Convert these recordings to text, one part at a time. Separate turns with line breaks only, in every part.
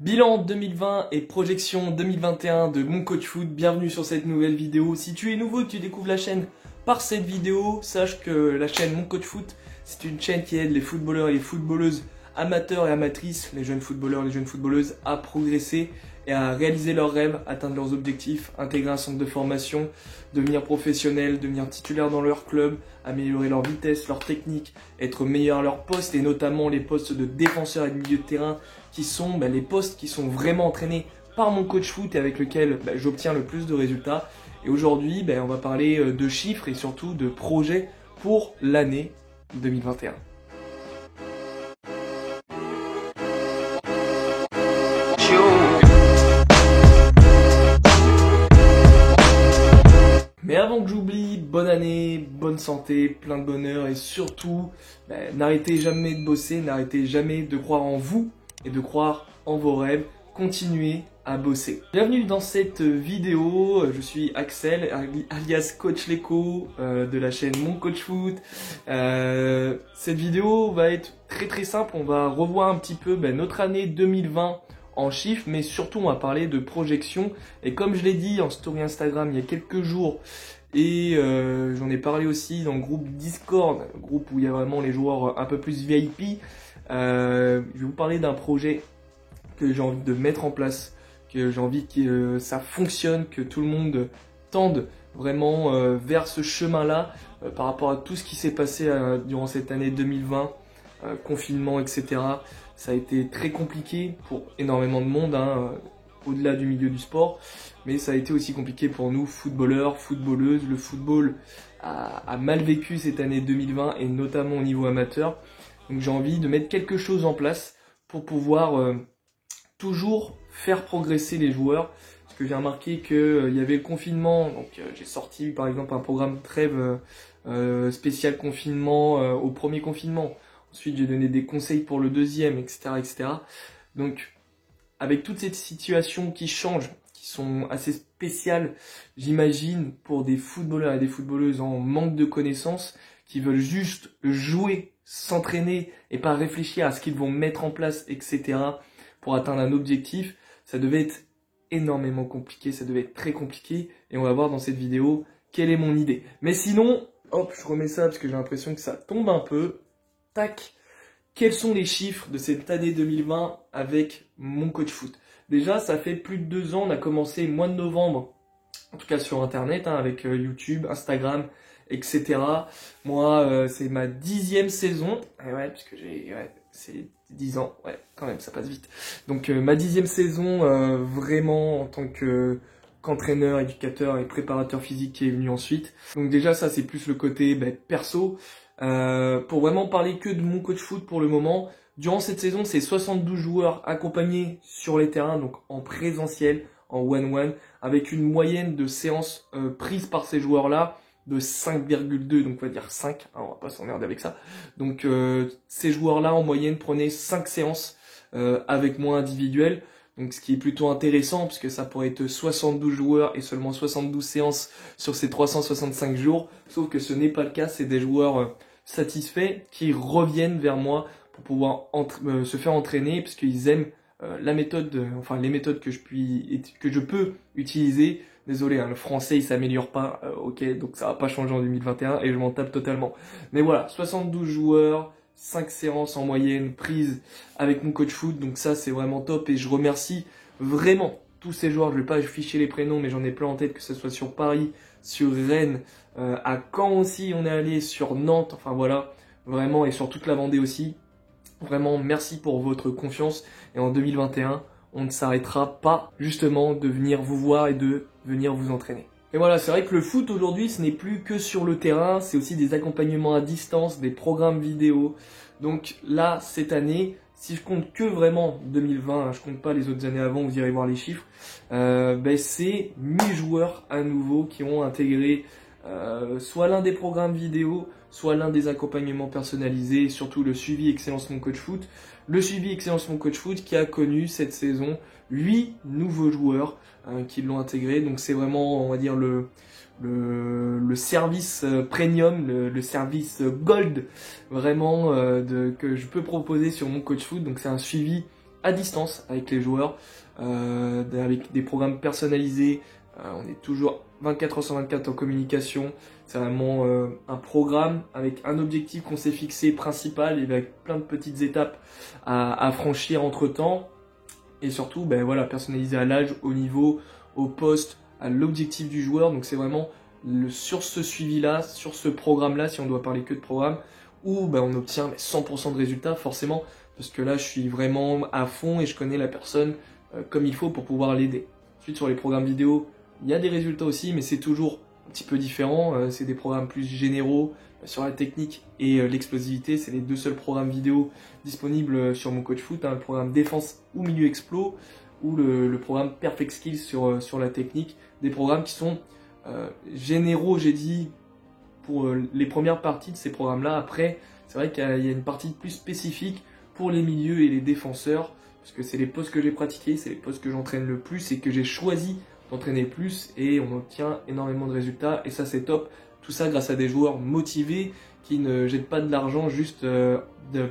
Bilan 2020 et projection 2021 de Mon Coach Foot, bienvenue sur cette nouvelle vidéo. Si tu es nouveau et que tu découvres la chaîne par cette vidéo, sache que la chaîne Mon Coach Foot, c'est une chaîne qui aide les footballeurs et les footballeuses amateurs et amatrices, les jeunes footballeurs et les jeunes footballeuses à progresser et à réaliser leurs rêves, atteindre leurs objectifs, intégrer un centre de formation, devenir professionnel, devenir titulaire dans leur club, améliorer leur vitesse, leur technique, être meilleur à leur poste et notamment les postes de défenseur et de milieu de terrain qui sont les postes qui sont vraiment entraînés par mon coach foot et avec lequel j'obtiens le plus de résultats. Et aujourd'hui, on va parler de chiffres et surtout de projets pour l'année 2021. Mais avant que j'oublie, bonne année, bonne santé, plein de bonheur et surtout, n'arrêtez jamais de bosser, n'arrêtez jamais de croire en vous et de croire en vos rêves. Continuez à bosser. Bienvenue dans cette vidéo, je suis Axel, alias Coach Leco de la chaîne Mon Coach Foot. Cette vidéo va être très simple, on va revoir un petit peu notre année 2020 en chiffres, mais surtout on va parler de projection. Et comme je l'ai dit en story Instagram il y a quelques jours, et j'en ai parlé aussi dans le groupe Discord, le groupe où il y a vraiment les joueurs un peu plus VIP, je vais vous parler d'un projet que j'ai envie de mettre en place, que j'ai envie que ça fonctionne, que tout le monde tende vraiment vers ce chemin-là par rapport à tout ce qui s'est passé durant cette année 2020, confinement, etc. Ça a été très compliqué pour énormément de monde, au-delà du milieu du sport, mais ça a été aussi compliqué pour nous, footballeurs, footballeuses. Le football a mal vécu cette année 2020 et notamment au niveau amateur. Donc j'ai envie de mettre quelque chose en place pour pouvoir toujours faire progresser les joueurs. Parce que j'ai remarqué qu'il y avait le confinement, donc j'ai sorti par exemple un programme trêve spécial confinement au premier confinement. Ensuite, j'ai donné des conseils pour le deuxième, etc., etc. Donc, avec toutes ces situations qui changent, qui sont assez spéciales, j'imagine, pour des footballeurs et des footballeuses en manque de connaissances, qui veulent juste jouer, s'entraîner et pas réfléchir à ce qu'ils vont mettre en place, etc., pour atteindre un objectif, ça devait être énormément compliqué, ça devait être très compliqué, et on va voir dans cette vidéo quelle est mon idée. Mais sinon, hop, je remets ça parce que j'ai l'impression que ça tombe un peu. Tac, quels sont les chiffres de cette année 2020 avec Mon Coach Foot? Déjà, ça fait plus de 2 ans, on a commencé mois de novembre, en tout cas sur internet, avec YouTube, Instagram, etc. Moi, c'est ma 10e saison, et ouais, parce que c'est 10 ans, ouais, quand même, ça passe vite. Donc ma 10e saison, vraiment en tant qu'entraîneur, éducateur et préparateur physique qui est venu ensuite. Donc déjà, ça c'est plus le côté perso. Pour vraiment parler que de Mon Coach Foot pour le moment, durant cette saison, c'est 72 joueurs accompagnés sur les terrains, donc en présentiel, en one-one, avec une moyenne de séances prises par ces joueurs-là de 5,2, donc on va dire 5, on va pas s'emmerder avec ça. Donc ces joueurs-là en moyenne prenaient 5 séances avec moi individuel. Donc ce qui est plutôt intéressant, puisque ça pourrait être 72 joueurs et seulement 72 séances sur ces 365 jours. Sauf que ce n'est pas le cas, c'est des joueurs satisfaits qui reviennent vers moi pour pouvoir se faire entraîner, parce qu'ils aiment la méthode, les méthodes que je peux utiliser. Désolé, le français il s'améliore pas, ok, donc ça va pas changer en 2021 et je m'en tape totalement. Mais voilà, 72 joueurs, 5 séances en moyenne prises avec Mon Coach Foot, donc ça c'est vraiment top et je remercie vraiment tous ces joueurs. Je vais pas afficher les prénoms, mais j'en ai plein en tête, que ce soit sur Paris, sur Rennes, à Caen aussi on est allé, sur Nantes, enfin voilà, vraiment, et sur toute la Vendée aussi. Vraiment merci pour votre confiance et en 2021 on ne s'arrêtera pas justement de venir vous voir et de venir vous entraîner. Et voilà, c'est vrai que le foot aujourd'hui, ce n'est plus que sur le terrain, c'est aussi des accompagnements à distance, des programmes vidéo. Donc là, cette année, si je compte que vraiment 2020, je compte pas les autres années avant, vous irez voir les chiffres, c'est 1000 joueurs à nouveau qui ont intégré soit l'un des programmes vidéo, soit l'un des accompagnements personnalisés, et surtout le suivi Excellence Mon Coach Foot. Le suivi Excellence Mon Coach Foot qui a connu cette saison 8 nouveaux joueurs qui l'ont intégré. Donc c'est vraiment, on va dire, le service premium, le service gold vraiment que je peux proposer sur Mon Coach Foot. Donc c'est un suivi à distance avec les joueurs, avec des programmes personnalisés. On est toujours 24 heures sur 24 en communication. C'est vraiment un programme avec un objectif qu'on s'est fixé principal et avec plein de petites étapes à franchir entre temps. Et surtout, ben voilà, personnalisé à l'âge, au niveau, au poste, à l'objectif du joueur. Donc c'est vraiment sur ce suivi-là, sur ce programme-là, si on doit parler que de programme, où ben, on obtient 100% de résultats, forcément, parce que là, je suis vraiment à fond et je connais la personne comme il faut pour pouvoir l'aider. Ensuite, sur les programmes vidéo, il y a des résultats aussi, mais c'est toujours un petit peu différent. C'est des programmes plus généraux sur la technique et l'explosivité. C'est les deux seuls programmes vidéo disponibles sur mon coach foot, hein, le programme défense ou milieu explo, ou le programme Perfect Skills sur la technique. Des programmes qui sont généraux, j'ai dit, pour les premières parties de ces programmes-là. Après, c'est vrai qu'il y a une partie plus spécifique pour les milieux et les défenseurs, parce que c'est les postes que j'ai pratiqués, c'est les postes que j'entraîne le plus et que j'ai choisi d'entraîner plus, et on obtient énormément de résultats, et ça c'est top. Tout ça grâce à des joueurs motivés qui ne jettent pas de l'argent juste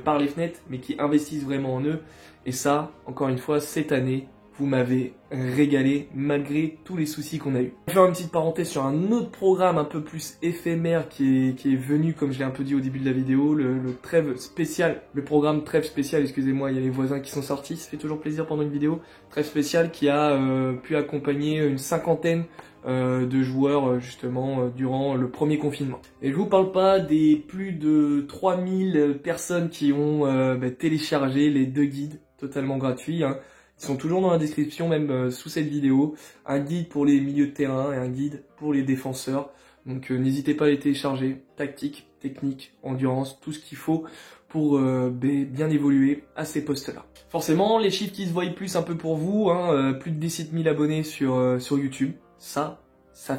par les fenêtres, mais qui investissent vraiment en eux. Et ça, encore une fois, cette année, vous m'avez régalé malgré tous les soucis qu'on a eu. Je vais faire une petite parenthèse sur un autre programme un peu plus éphémère qui est venu, comme je l'ai un peu dit au début de la vidéo, le trêve spécial, le programme trêve spécial, excusez-moi, il y a les voisins qui sont sortis, ça fait toujours plaisir pendant une vidéo. Trêve spécial qui a pu accompagner une cinquantaine de joueurs justement durant le premier confinement. Et je vous parle pas des plus de 3000 personnes qui ont téléchargé les 2 guides totalement gratuits, hein. Ils sont toujours dans la description, même sous cette vidéo. Un guide pour les milieux de terrain et un guide pour les défenseurs. Donc n'hésitez pas à les télécharger. Tactique, technique, endurance, tout ce qu'il faut pour bien évoluer à ces postes-là. Forcément, les chiffres qui se voient plus un peu pour vous, hein, plus de 17 000 abonnés sur YouTube. Ça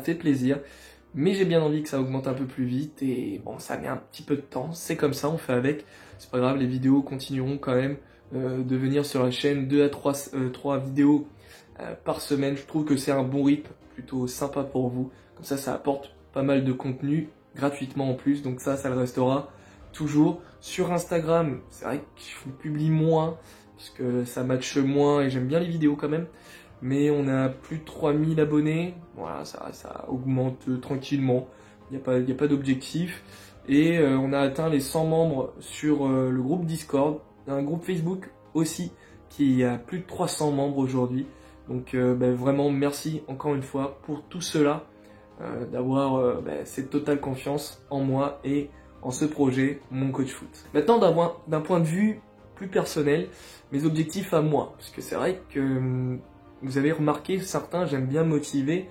fait plaisir. Mais j'ai bien envie que ça augmente un peu plus vite. Et bon, ça met un petit peu de temps. C'est comme ça, on fait avec. C'est pas grave, les vidéos continueront quand même de venir sur la chaîne 2 à 3 vidéos par semaine. Je trouve que c'est un bon rythme, plutôt sympa pour vous. Comme ça apporte pas mal de contenu gratuitement en plus. Donc ça le restera toujours. Sur Instagram, c'est vrai que je publie moins parce que ça matche moins et j'aime bien les vidéos quand même. Mais on a plus de 3000 abonnés. Voilà, ça augmente tranquillement. Il n'y a pas d'objectif. Et on a atteint les 100 membres sur le groupe Discord. Il y a un groupe Facebook aussi qui a plus de 300 membres aujourd'hui. Donc vraiment merci encore une fois pour tout cela, d'avoir cette totale confiance en moi et en ce projet, mon coach foot. Maintenant d'un point de vue plus personnel, mes objectifs à moi. Parce que c'est vrai que vous avez remarqué, certains j'aime bien motiver.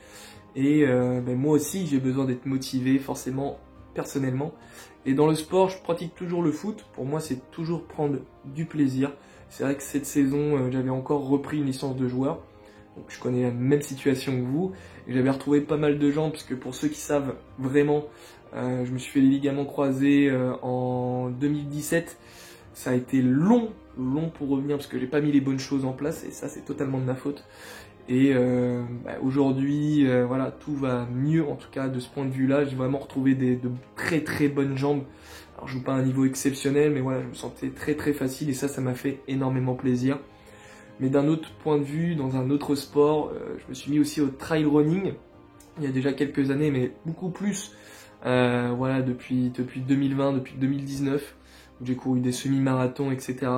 Et moi aussi j'ai besoin d'être motivé forcément personnellement. Et dans le sport, je pratique toujours le foot. Pour moi, c'est toujours prendre du plaisir. C'est vrai que cette saison, j'avais encore repris une licence de joueur. Donc je connais la même situation que vous. Et j'avais retrouvé pas mal de gens, parce que pour ceux qui savent vraiment, je me suis fait les ligaments croisés en 2017. Ça a été long pour revenir, parce que j'ai pas mis les bonnes choses en place. Et ça, c'est totalement de ma faute. Et aujourd'hui, voilà, tout va mieux, en tout cas de ce point de vue-là. J'ai vraiment retrouvé de très bonnes jambes. Alors je joue pas à un niveau exceptionnel, mais voilà, je me sentais très facile et ça m'a fait énormément plaisir. Mais d'un autre point de vue, dans un autre sport, je me suis mis aussi au trail running. Il y a déjà quelques années, mais beaucoup plus. Voilà, depuis 2020, depuis 2019, où j'ai couru des semi-marathons, etc.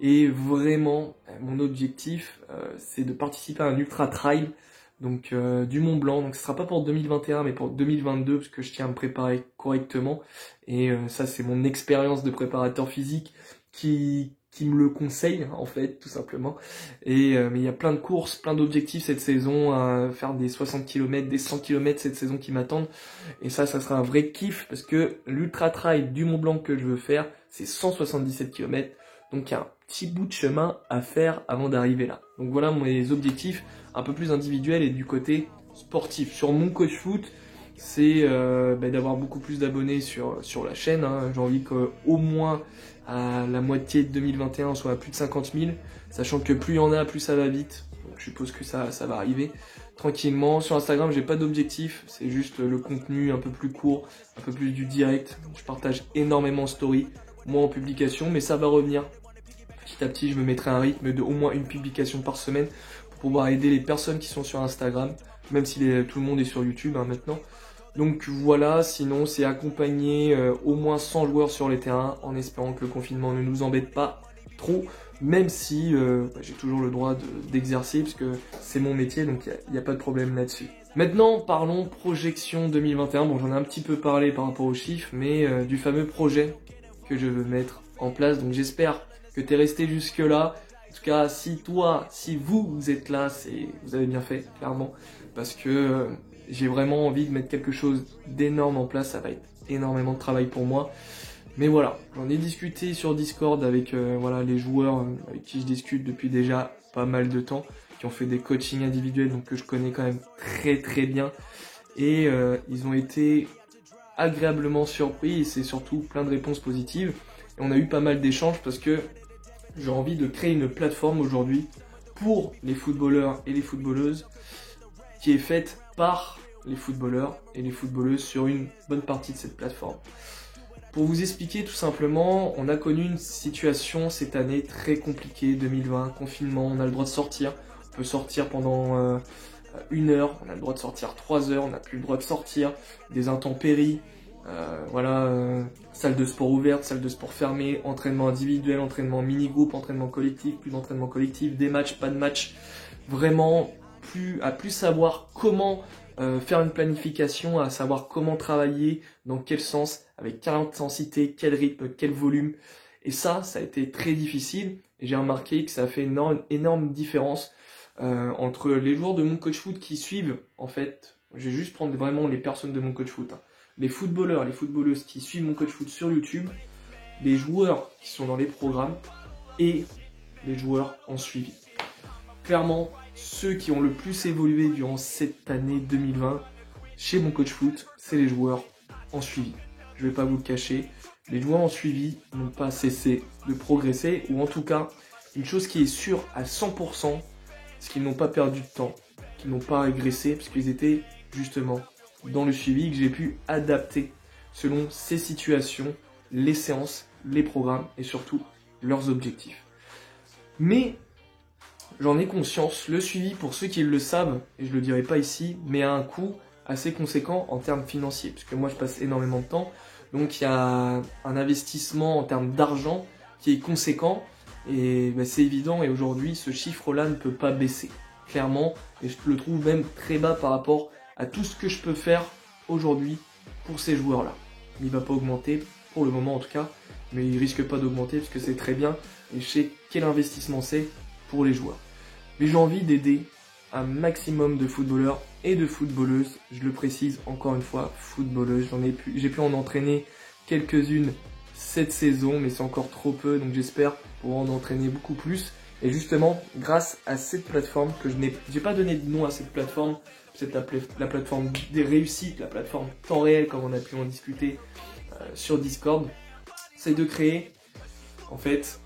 Et vraiment, mon objectif, c'est de participer à un ultra trail, donc du Mont Blanc. Donc ce sera pas pour 2021, mais pour 2022, parce que je tiens à me préparer correctement. Et ça, c'est mon expérience de préparateur physique qui me le conseille, en fait, tout simplement. Et mais il y a plein de courses, plein d'objectifs cette saison, à faire des 60 km, des 100 km cette saison qui m'attendent. Et ça sera un vrai kiff, parce que l'ultra trail du Mont Blanc que je veux faire, c'est 177 km. Donc il y a un petit bout de chemin à faire avant d'arriver là. Donc voilà mes objectifs un peu plus individuels et du côté sportif. Sur mon coach foot, c'est d'avoir beaucoup plus d'abonnés sur la chaîne. Hein. J'ai envie qu'au moins à la moitié de 2021 on soit à plus de 50 000. Sachant que plus il y en a, plus ça va vite. Donc je suppose que ça va arriver tranquillement. Sur Instagram, j'ai pas d'objectif. C'est juste le contenu un peu plus court, un peu plus du direct. Je partage énormément en story, moins en publication, mais ça va revenir. Petit à petit, je me mettrai un rythme de au moins une publication par semaine pour pouvoir aider les personnes qui sont sur Instagram, même si tout le monde est sur YouTube maintenant. Donc voilà, sinon c'est accompagner au moins 100 joueurs sur les terrains en espérant que le confinement ne nous embête pas trop, même si j'ai toujours le droit d'exercer parce que c'est mon métier, donc il n'y a pas de problème là-dessus. Maintenant, parlons projection 2021. Bon, j'en ai un petit peu parlé par rapport aux chiffres, mais du fameux projet que je veux mettre en place. Donc j'espère que tu es resté jusque-là. En tout cas, si vous êtes là, vous avez bien fait, clairement, parce que j'ai vraiment envie de mettre quelque chose d'énorme en place. Ça va être énormément de travail pour moi. Mais voilà, j'en ai discuté sur Discord avec les joueurs avec qui je discute depuis déjà pas mal de temps, qui ont fait des coachings individuels, donc que je connais quand même très bien. Et ils ont été agréablement surpris et c'est surtout plein de réponses positives. Et on a eu pas mal d'échanges parce que j'ai envie de créer une plateforme aujourd'hui pour les footballeurs et les footballeuses qui est faite par les footballeurs et les footballeuses sur une bonne partie de cette plateforme. Pour vous expliquer tout simplement, on a connu une situation cette année très compliquée, 2020, confinement, on a le droit de sortir, on peut sortir pendant 1 heure, on a le droit de sortir 3 heures, on n'a plus le droit de sortir, des intempéries, salle de sport ouverte, salle de sport fermée, entraînement individuel, entraînement mini-groupe, entraînement collectif, plus d'entraînement collectif, des matchs, pas de matchs, vraiment plus savoir comment faire une planification, à savoir comment travailler, dans quel sens, avec quelle intensité, quel rythme, quel volume. Et ça a été très difficile. Et j'ai remarqué que ça a fait une énorme différence entre les joueurs de mon coach foot qui suivent, en fait, je vais juste prendre vraiment les personnes de mon coach foot, hein. Les footballeurs, les footballeuses qui suivent mon coach foot sur YouTube, les joueurs qui sont dans les programmes et les joueurs en suivi. Clairement, ceux qui ont le plus évolué durant cette année 2020 chez mon coach foot, c'est les joueurs en suivi. Je ne vais pas vous le cacher, les joueurs en suivi n'ont pas cessé de progresser, ou en tout cas, une chose qui est sûre à 100%, c'est qu'ils n'ont pas perdu de temps, qu'ils n'ont pas régressé, parce qu'ils étaient justement dans le suivi, que j'ai pu adapter selon ces situations, les séances, les programmes et surtout leurs objectifs. Mais j'en ai conscience, le suivi, pour ceux qui le savent, et je ne le dirai pas ici, mais a un coût assez conséquent en termes financiers, parce que moi je passe énormément de temps, donc il y a un investissement en termes d'argent qui est conséquent, et c'est évident, et aujourd'hui ce chiffre-là ne peut pas baisser, clairement, et je le trouve même très bas par rapport à tout ce que je peux faire aujourd'hui pour ces joueurs-là. Il ne va pas augmenter, pour le moment en tout cas, mais il risque pas d'augmenter parce que c'est très bien, et je sais quel investissement c'est pour les joueurs. Mais j'ai envie d'aider un maximum de footballeurs et de footballeuses, je le précise encore une fois, footballeuses, j'ai pu en entraîner quelques-unes cette saison, mais c'est encore trop peu, donc j'espère pouvoir en entraîner beaucoup plus. Et justement, grâce à cette plateforme, que j'ai pas donné de nom à cette plateforme, c'est la plateforme des réussites, la plateforme temps réel, comme on a pu en discuter sur Discord, c'est de créer, en fait,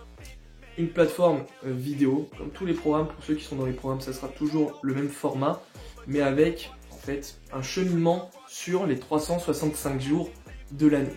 une plateforme vidéo, comme tous les programmes. Pour ceux qui sont dans les programmes, ça sera toujours le même format, mais avec, en fait, un cheminement sur les 365 jours de l'année.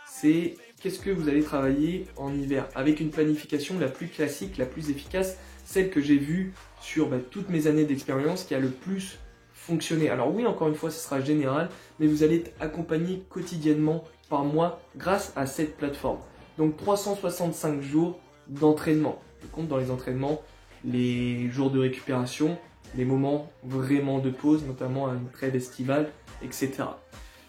C'est qu'est-ce que vous allez travailler en hiver, avec une planification la plus classique, la plus efficace, celle que j'ai vue sur toutes mes années d'expérience, qui a le plus fonctionné. Alors oui, encore une fois, ce sera général, mais vous allez être accompagné quotidiennement par mois grâce à cette plateforme. Donc 365 jours d'entraînement. Je compte dans les entraînements les jours de récupération, les moments vraiment de pause, notamment à une trêve estivale, etc.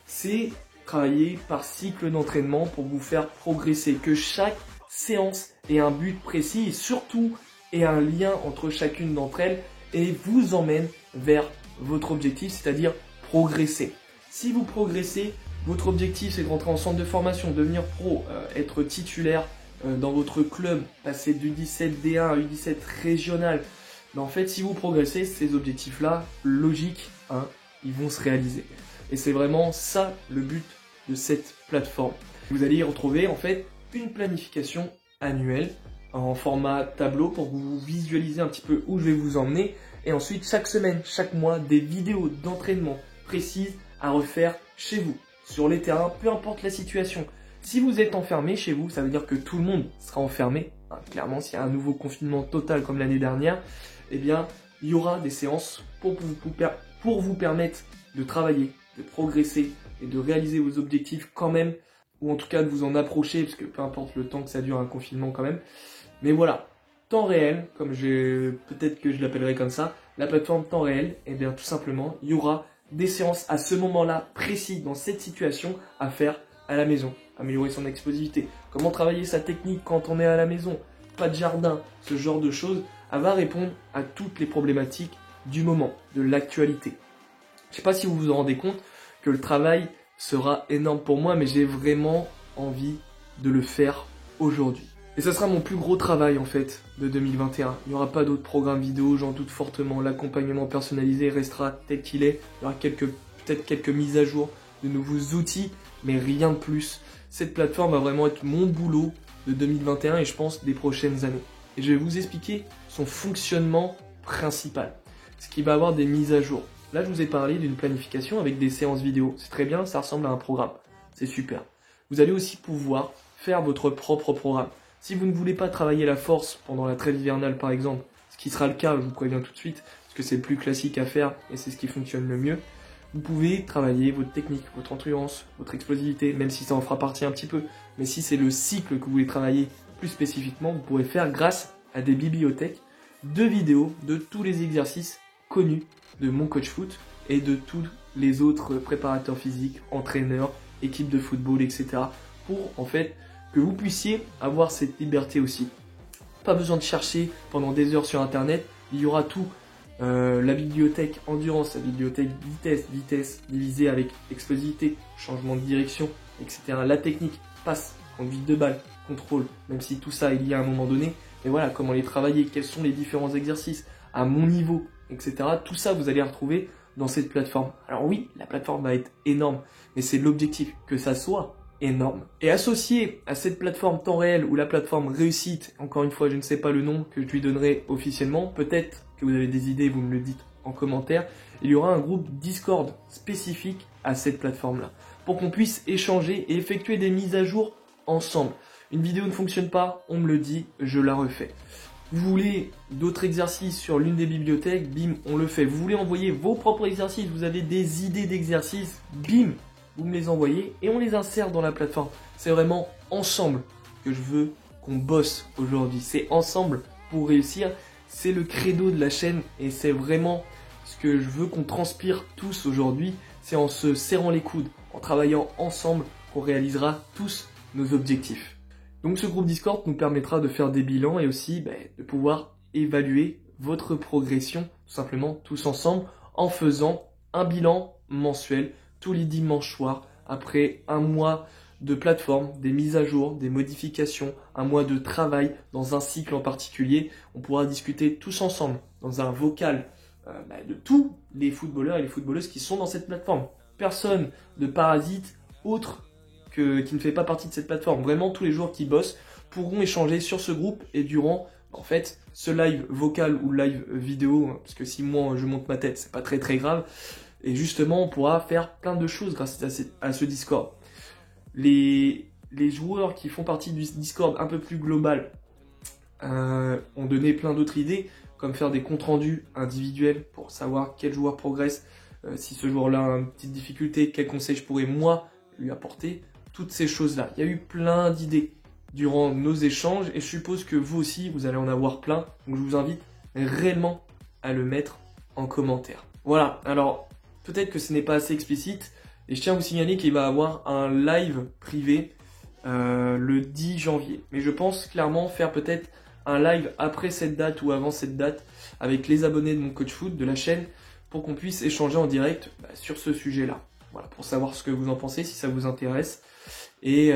C'est travailler par cycle d'entraînement pour vous faire progresser, que chaque séance ait un but précis et surtout ait un lien entre chacune d'entre elles et vous emmène vers votre objectif, c'est-à-dire progresser. Si vous progressez, votre objectif c'est de rentrer en centre de formation, devenir pro, être titulaire dans votre club, passer du 17 D1 à U17 régional. Mais en fait, si vous progressez, ces objectifs-là, logiques, ils vont se réaliser. Et c'est vraiment ça le but de cette plateforme. Vous allez y retrouver en fait une planification annuelle en format tableau pour vous visualiser un petit peu où je vais vous emmener. Et ensuite, chaque semaine, chaque mois, des vidéos d'entraînement précises à refaire chez vous, sur les terrains, peu importe la situation. Si vous êtes enfermé chez vous, ça veut dire que tout le monde sera enfermé, hein, clairement, s'il y a un nouveau confinement total comme l'année dernière, eh bien, il y aura des séances pour vous permettre de travailler, de progresser et de réaliser vos objectifs quand même, ou en tout cas de vous en approcher, parce que peu importe le temps que ça dure un confinement quand même. Mais voilà, temps réel, peut-être que je l'appellerai comme ça, la plateforme temps réel, eh bien tout simplement, il y aura des séances à ce moment-là précis, dans cette situation, à faire à la maison. Améliorer son explosivité, comment travailler sa technique quand on est à la maison, pas de jardin, ce genre de choses, elle va répondre à toutes les problématiques du moment, de l'actualité. Je ne sais pas si vous vous en rendez compte que le travail sera énorme pour moi, mais j'ai vraiment envie de le faire aujourd'hui. Et ce sera mon plus gros travail en fait de 2021. Il n'y aura pas d'autres programmes vidéo, j'en doute fortement. L'accompagnement personnalisé restera tel qu'il est. Il y aura peut-être quelques mises à jour de nouveaux outils, mais rien de plus. Cette plateforme va vraiment être mon boulot de 2021 et je pense des prochaines années. Et je vais vous expliquer son fonctionnement principal. Ce qui va avoir des mises à jour. Là, je vous ai parlé d'une planification avec des séances vidéo. C'est très bien, ça ressemble à un programme. C'est super. Vous allez aussi pouvoir faire votre propre programme. Si vous ne voulez pas travailler la force pendant la trêve hivernale par exemple, ce qui sera le cas, je vous préviens tout de suite, parce que c'est le plus classique à faire et c'est ce qui fonctionne le mieux, vous pouvez travailler votre technique, votre endurance, votre explosivité, même si ça en fera partie un petit peu. Mais si c'est le cycle que vous voulez travailler plus spécifiquement, vous pourrez faire grâce à des bibliothèques de vidéos de tous les exercices connus de Mon Coach Foot et de tous les autres préparateurs physiques, entraîneurs, équipes de football, etc. pour en fait que vous puissiez avoir cette liberté aussi. Pas besoin de chercher pendant des heures sur internet, il y aura tout. La bibliothèque endurance, la bibliothèque vitesse divisée avec explosivité, changement de direction, etc. La technique, passe, conduite de balle, contrôle, même si tout ça est lié à un moment donné. Mais voilà, comment les travailler, quels sont les différents exercices, à mon niveau, etc. Tout ça, vous allez retrouver dans cette plateforme. Alors oui, la plateforme va être énorme, mais c'est l'objectif, que ça soit énorme. Et associé à cette plateforme temps réel ou la plateforme réussite, encore une fois, je ne sais pas le nom que je lui donnerai officiellement, peut-être que vous avez des idées, vous me le dites en commentaire, il y aura un groupe Discord spécifique à cette plateforme-là, pour qu'on puisse échanger et effectuer des mises à jour ensemble. Une vidéo ne fonctionne pas, on me le dit, je la refais. Vous voulez d'autres exercices sur l'une des bibliothèques, bim, on le fait. Vous voulez envoyer vos propres exercices, vous avez des idées d'exercices, bim, vous me les envoyez et on les insère dans la plateforme. C'est vraiment ensemble que je veux qu'on bosse aujourd'hui. C'est ensemble pour réussir. C'est le credo de la chaîne et c'est vraiment ce que je veux qu'on transpire tous aujourd'hui. C'est en se serrant les coudes, en travaillant ensemble qu'on réalisera tous nos objectifs. Donc ce groupe Discord nous permettra de faire des bilans et aussi de pouvoir évaluer votre progression tout simplement tous ensemble en faisant un bilan mensuel tous les dimanches soirs après un mois de plateforme, des mises à jour, des modifications, un mois de travail dans un cycle en particulier. On pourra discuter tous ensemble dans un vocal de tous les footballeurs et les footballeuses qui sont dans cette plateforme. Personne de parasite autre qui ne fait pas partie de cette plateforme. Vraiment, tous les joueurs qui bossent pourront échanger sur ce groupe et durant en fait ce live vocal ou live vidéo, hein, parce que si moi je monte ma tête, c'est pas très grave. Et justement, on pourra faire plein de choses grâce à ce Discord. Les joueurs qui font partie du Discord un peu plus global ont donné plein d'autres idées, comme faire des comptes rendus individuels pour savoir quel joueur progresse, si ce joueur-là a une petite difficulté, quels conseils je pourrais moi lui apporter, toutes ces choses-là. Il y a eu plein d'idées durant nos échanges et je suppose que vous aussi, vous allez en avoir plein. Donc je vous invite réellement à le mettre en commentaire. Voilà, alors peut-être que ce n'est pas assez explicite et je tiens à vous signaler qu'il va y avoir un live privé le 10 janvier. Mais je pense clairement faire peut-être un live après cette date ou avant cette date avec les abonnés de Mon Coach Foot, de la chaîne, pour qu'on puisse échanger en direct sur ce sujet-là. Voilà, pour savoir ce que vous en pensez, si ça vous intéresse. Et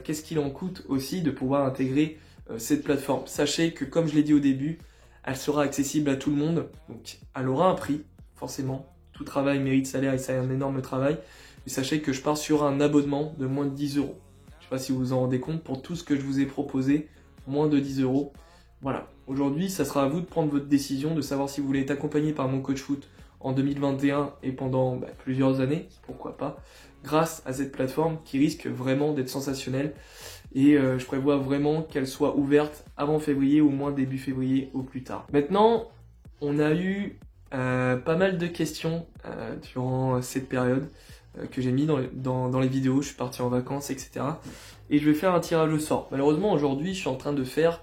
qu'est-ce qu'il en coûte aussi de pouvoir intégrer cette plateforme. Sachez que, comme je l'ai dit au début, elle sera accessible à tout le monde. Donc, elle aura un prix, forcément. Tout travail mérite salaire et c'est un énorme travail. Mais sachez que je pars sur un abonnement de moins de 10 €. Je ne sais pas si vous vous en rendez compte, pour tout ce que je vous ai proposé, moins de 10 €. Voilà. Aujourd'hui, ça sera à vous de prendre votre décision, de savoir si vous voulez être accompagné par Mon Coach Foot en 2021 et pendant plusieurs années, pourquoi pas. grâce à cette plateforme qui risque vraiment d'être sensationnelle. Et je prévois vraiment qu'elle soit ouverte avant février, au moins début février au plus tard. Maintenant, on a eu pas mal de questions durant cette période que j'ai mis dans les vidéos. Je suis parti en vacances, etc. Et je vais faire un tirage au sort. Malheureusement, aujourd'hui, je suis en train de faire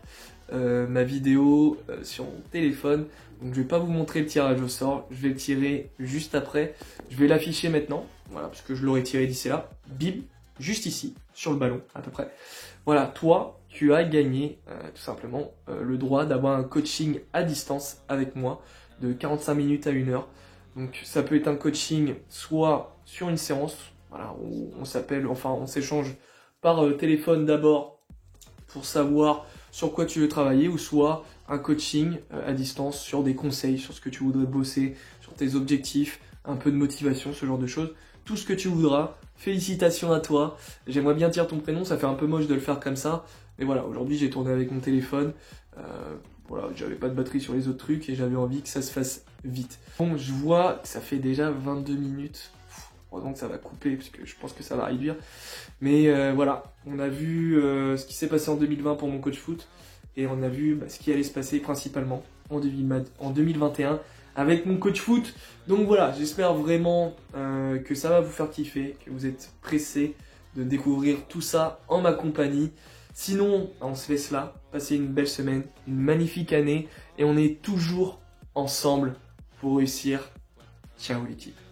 ma vidéo sur mon téléphone. Donc je vais pas vous montrer le tirage au sort. Je vais le tirer juste après. Je vais l'afficher maintenant. Voilà, parce que je l'aurais tiré d'ici là. Bim, juste ici, sur le ballon, à peu près. Voilà, toi, tu as gagné tout simplement le droit d'avoir un coaching à distance avec moi de 45 minutes à 1 heure. Donc ça peut être un coaching soit sur une séance, voilà, où on s'appelle, enfin on s'échange par téléphone d'abord pour savoir sur quoi tu veux travailler, ou soit un coaching à distance sur des conseils, sur ce que tu voudrais bosser, sur tes objectifs, un peu de motivation, ce genre de choses. Tout ce que tu voudras. Félicitations à toi. J'aimerais bien dire ton prénom, ça fait un peu moche de le faire comme ça. Mais voilà, aujourd'hui j'ai tourné avec mon téléphone. Voilà, j'avais pas de batterie sur les autres trucs et j'avais envie que ça se fasse vite. Bon, je vois que ça fait déjà 22 minutes. Heureusement que ça va couper parce que je pense que ça va réduire. Mais voilà, on a vu ce qui s'est passé en 2020 pour mon coach foot. Et on a vu ce qui allait se passer principalement en 2021 avec mon coach foot. Donc voilà, j'espère vraiment que ça va vous faire kiffer, que vous êtes pressés de découvrir tout ça en ma compagnie. Sinon, on se laisse là, passez une belle semaine, une magnifique année, et on est toujours ensemble pour réussir. Ciao l'équipe.